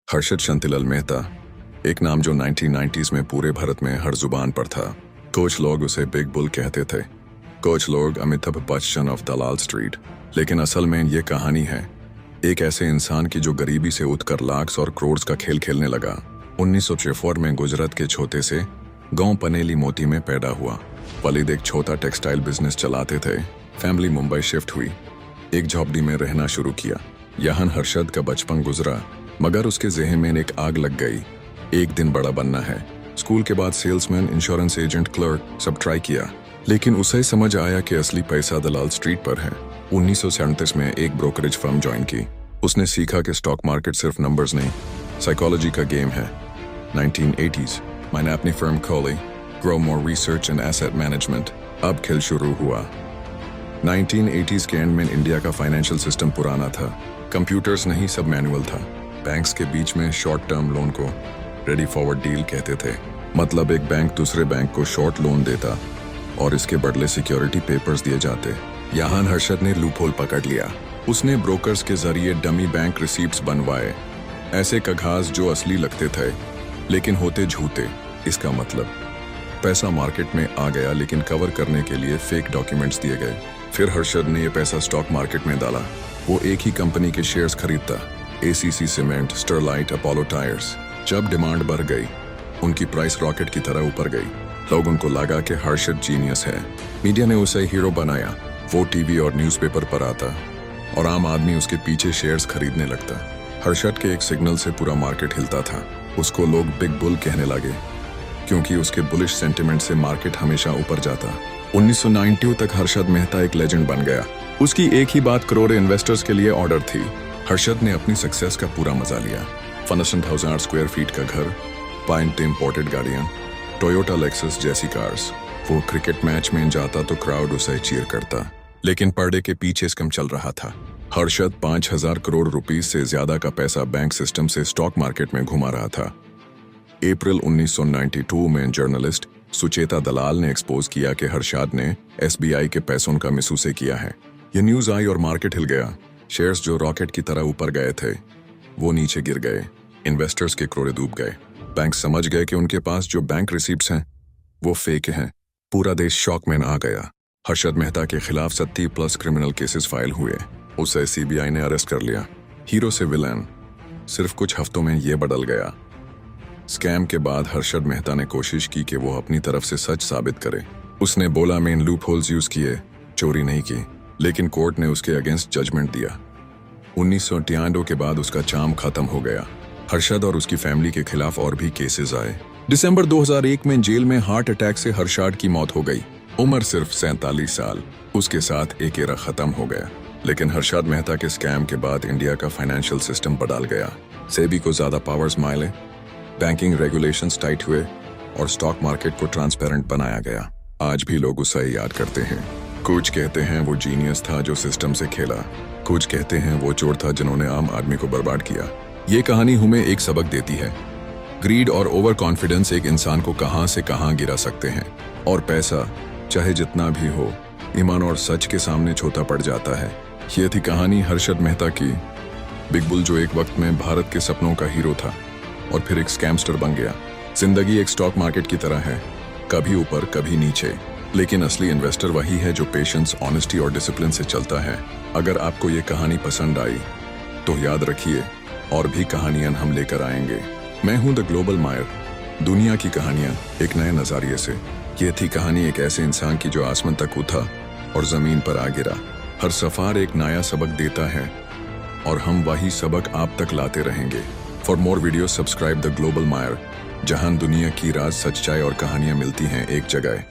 हर्षद शंतिलाल मेहता, एक नाम जो 1990s में पूरे भारत में हर जुबान पर था। कुछ लोग उसे बिग बुल कहते थे, कुछ लोग Amitabh Bachchan of Dalal street. लेकिन असल में ये कहानी है एक ऐसे इंसान की जो गरीबी से उठकर लाख्स और करोड़ का खेल खेलने लगा। 1964 में गुजरात के छोटे से गांव पनेली मोती में पैदा हुआ। वलीद एक छोटा टेक्सटाइल बिजनेस चलाते थे। फैमिली मुंबई शिफ्ट हुई, एक झोपड़ी में रहना शुरू किया। यहाँ हर्षद का बचपन गुजरा, मगर उसके ज़हन में एक आग लग गई। एक दिन बड़ा बनना है। स्कूल के बाद सेल्समैन, इंश्योरेंस एजेंट, क्लर्क सब ट्राई किया, लेकिन उसे समझ आया कि असली पैसा दलाल स्ट्रीट पर है। 1937 में एक ब्रोकरेज फर्म ज्वाइन की। उसने सीखा कि स्टॉक मार्केट सिर्फ नंबर्स नहीं, साइकोलॉजी का गेम है। 1980s मैंने अपनी फर्म खोली, grow more research and asset management. अब खेल शुरू हुआ। 1980s के एंड में इंडिया का फाइनेंशियल सिस्टम पुराना था, कंप्यूटर्स नहीं, सब मैनुअल था। बैंक्स के बीच में शॉर्ट टर्म लोन को रेडी फॉरवर्ड डील कहते थे। मतलब एक बैंक दूसरे बैंक को शॉर्ट लोन देता और इसके बदले सिक्योरिटी पेपर्स दिए जाते। यहाँ हर्षद ने लूपहोल पकड़ लिया। उसने ब्रोकर्स के जरिए डमी बैंक रिसीप्ट्स बनवाए, ऐसे कागज जो असली लगते थे लेकिन होते झूठे। इसका मतलब पैसा मार्केट में आ गया, लेकिन कवर करने के लिए फेक डॉक्यूमेंट्स दिए गए। फिर हर्षद ने यह पैसा स्टॉक मार्केट में डाला। वो एक ही कंपनी के शेयर्स खरीदता, ACC cement, Sterlite, Apollo tyres. जब डिमांड बढ़ गई, उनकी प्राइस रॉकेट की तरह ऊपर गई। लोग उनको लगा कि हर्षद जीनियस है। मीडिया ने उसे हीरो बनाया। वो टीवी और न्यूज़पेपर पर आता और आम आदमी उसके पीछे शेयर्स खरीदने लगता। हर्षद के एक सिग्नल से पूरा मार्केट हिलता था। उसको लोग बिग बुल कहने लगे, क्योंकि उसके बुलिश सेंटिमेंट से मार्केट हमेशा ऊपर जाता। 1990 तक हर्षद मेहता एक लेजेंड बन गया। उसकी एक ही बात करोड़ों इन्वेस्टर्स के लिए ऑर्डर थी। हर्षद ने अपनी सक्सेस का पूरा मजा लिया। 15,000 स्क्वायर फीट का घर, 5 इंपोर्टेड गाड़ियां, टोयोटा लेक्सस जैसी कार्स। वो क्रिकेट मैच में जाता तो क्राउड उसे चीयर करता, लेकिन पर्दे के पीछे स्कैम चल रहा था। हर्षद 5,000 करोड़ रुपीस से ज्यादा का पैसा बैंक सिस्टम से स्टॉक मार्केट में घुमा रहा था। अप्रैल 1992 में जर्नलिस्ट सुचेता दलाल ने एक्सपोज किया कि हर्षद ने SBI के पैसों का मिसयूज किया है। ये न्यूज आई और मार्केट हिल गया। शेयर्स जो रॉकेट की तरह ऊपर गए थे, वो नीचे गिर गए। इन्वेस्टर्स के करोड़े डूब गए। बैंक समझ गए कि उनके पास जो बैंक रिसीप्ट्स हैं वो फेक हैं। पूरा देश शॉक में आ गया। हर्षद मेहता के खिलाफ 70+ क्रिमिनल केसेस फाइल हुए। उसे CBI ने अरेस्ट कर लिया। हीरो से विलन सिर्फ कुछ हफ्तों में ये बदल गया। स्कैम के बाद हर्षद मेहता ने कोशिश की कि वो अपनी तरफ से सच साबित करे। उसने बोला मैंने लूप होल्स यूज किए, चोरी नहीं की, लेकिन कोर्ट ने उसके अगेंस्ट जजमेंट दिया। 1993 के बाद उसका चार्म खत्म हो गया। हर्षद और उसकी फैमिली के खिलाफ और भी केसेस आए। दिसंबर 2001 में जेल में हार्ट अटैक से हर्षद की मौत हो गई। उम्र सिर्फ 47 साल। उसके साथ एक एरा खत्म हो गया। लेकिन हर्षद मेहता के स्कैम के बाद इंडिया का फाइनेंशियल सिस्टम बदल गया। सेबी को ज्यादा पावर्स मिले, बैंकिंग रेगुलेशंस टाइट हुए और स्टॉक मार्केट को ट्रांसपेरेंट बनाया गया। आज भी लोग उसे याद करते हैं। कुछ कहते हैं वो जीनियस था जो सिस्टम से खेला, कुछ कहते हैं वो चोर था जिन्होंने आम आदमी को बर्बाद किया। ये कहानी हमें एक सबक देती है। ग्रीड और ओवर कॉन्फिडेंस एक इंसान को कहां से कहां गिरा सकते हैं, और पैसा चाहे जितना भी हो, ईमान और सच के सामने छोटा पड़ जाता है। ये थी कहानी हर्षद मेहता की। बिग बुल जो एक वक्त में भारत के सपनों का हीरो था और फिर एक स्कैमस्टर बन गया। जिंदगी एक स्टॉक मार्केट की तरह है, कभी ऊपर कभी नीचे, लेकिन असली इन्वेस्टर वही है जो पेशेंस, ऑनेस्टी और डिसिप्लिन से चलता है। अगर आपको ये कहानी पसंद आई तो याद रखिए, और भी कहानियां हम लेकर आएंगे। मैं हूं द ग्लोबल मायर, दुनिया की कहानियां एक नए नजरिए से। ये थी कहानी एक ऐसे इंसान की जो आसमान तक उठा और जमीन पर आ गिरा। हर सफर एक नया सबक देता है और हम वही सबक आप तक लाते रहेंगे। For more video subscribe the global मायर, जहां दुनिया की राज, सच्चाई और कहानियां मिलती हैं एक जगह।